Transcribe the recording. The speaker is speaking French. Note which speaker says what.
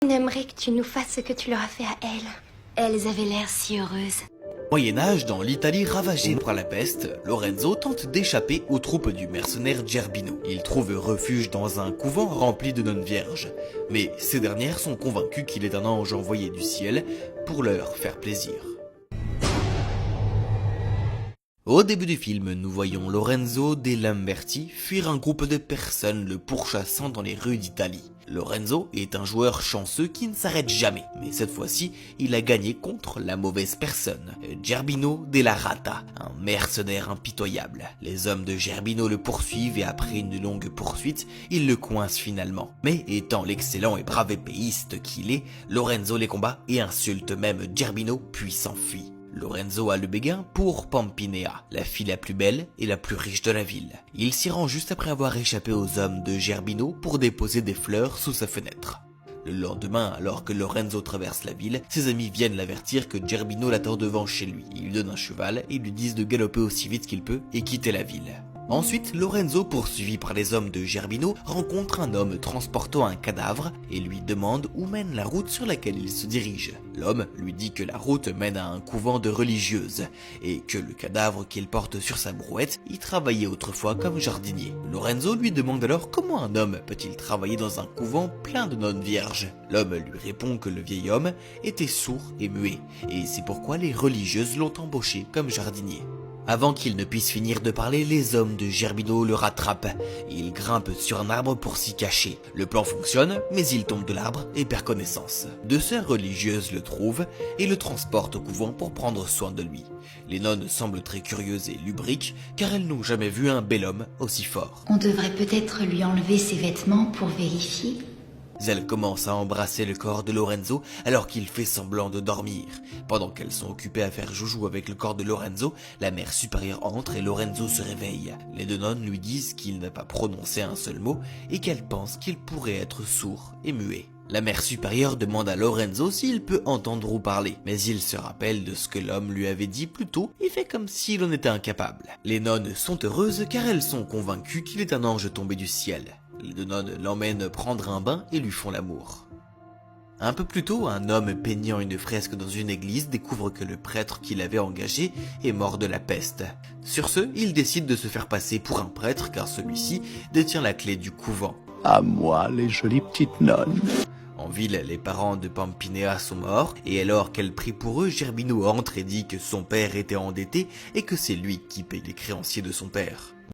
Speaker 1: On aimerait que tu nous fasses ce que tu leur as fait à elles. Elles avaient l'air si heureuses.
Speaker 2: Moyen-Âge, dans l'Italie ravagée par la peste, Lorenzo tente d'échapper aux troupes du mercenaire Gerbino. Il trouve refuge dans un couvent rempli de nonnes vierges. Mais ces dernières sont convaincues qu'il est un ange envoyé du ciel pour leur faire plaisir. Au début du film, nous voyons Lorenzo de Lamberti fuir un groupe de personnes le pourchassant dans les rues d'Italie. Lorenzo est un joueur chanceux qui ne s'arrête jamais, mais cette fois-ci, il a gagné contre la mauvaise personne, Gerbino della Rata, un mercenaire impitoyable. Les hommes de Gerbino le poursuivent et après une longue poursuite, ils le coincent finalement. Mais étant l'excellent et brave épéiste qu'il est, Lorenzo les combat et insulte même Gerbino puis s'enfuit. Lorenzo a le béguin pour Pampinea, la fille la plus belle et la plus riche de la ville. Il s'y rend juste après avoir échappé aux hommes de Gerbino pour déposer des fleurs sous sa fenêtre. Le lendemain, alors que Lorenzo traverse la ville, ses amis viennent l'avertir que Gerbino l'attend devant chez lui. Ils lui donnent un cheval et lui disent de galoper aussi vite qu'il peut et quitter la ville. Ensuite, Lorenzo, poursuivi par les hommes de Gerbino, rencontre un homme transportant un cadavre et lui demande où mène la route sur laquelle il se dirige. L'homme lui dit que la route mène à un couvent de religieuses et que le cadavre qu'il porte sur sa brouette y travaillait autrefois comme jardinier. Lorenzo lui demande alors comment un homme peut-il travailler dans un couvent plein de nonnes vierges. L'homme lui répond que le vieil homme était sourd et muet et c'est pourquoi les religieuses l'ont embauché comme jardinier. Avant qu'il ne puisse finir de parler, les hommes de Gerbino le rattrapent. Il grimpe sur un arbre pour s'y cacher. Le plan fonctionne, mais il tombe de l'arbre et perd connaissance. Deux sœurs religieuses le trouvent et le transportent au couvent pour prendre soin de lui. Les nonnes semblent très curieuses et lubriques car elles n'ont jamais vu un bel homme aussi fort.
Speaker 3: On devrait peut-être lui enlever ses vêtements pour vérifier.
Speaker 2: Elles commencent à embrasser le corps de Lorenzo alors qu'il fait semblant de dormir. Pendant qu'elles sont occupées à faire joujou avec le corps de Lorenzo, la mère supérieure entre et Lorenzo se réveille. Les deux nonnes lui disent qu'il n'a pas prononcé un seul mot et qu'elles pensent qu'il pourrait être sourd et muet. La mère supérieure demande à Lorenzo s'il peut entendre ou parler, mais il se rappelle de ce que l'homme lui avait dit plus tôt et fait comme s'il en était incapable. Les nonnes sont heureuses car elles sont convaincues qu'il est un ange tombé du ciel. Les deux nonnes l'emmènent prendre un bain et lui font l'amour. Un peu plus tôt, un homme peignant une fresque dans une église découvre que le prêtre qu'il avait engagé est mort de la peste. Sur ce, il décide de se faire passer pour un prêtre car celui-ci détient la clé du couvent.
Speaker 4: À moi, les jolies petites nonnes.
Speaker 2: En ville, les parents de Pampinea sont morts, et alors qu'elle prie pour eux, Gerbino entre et dit que son père était endetté et que c'est lui qui paye les créanciers de son père.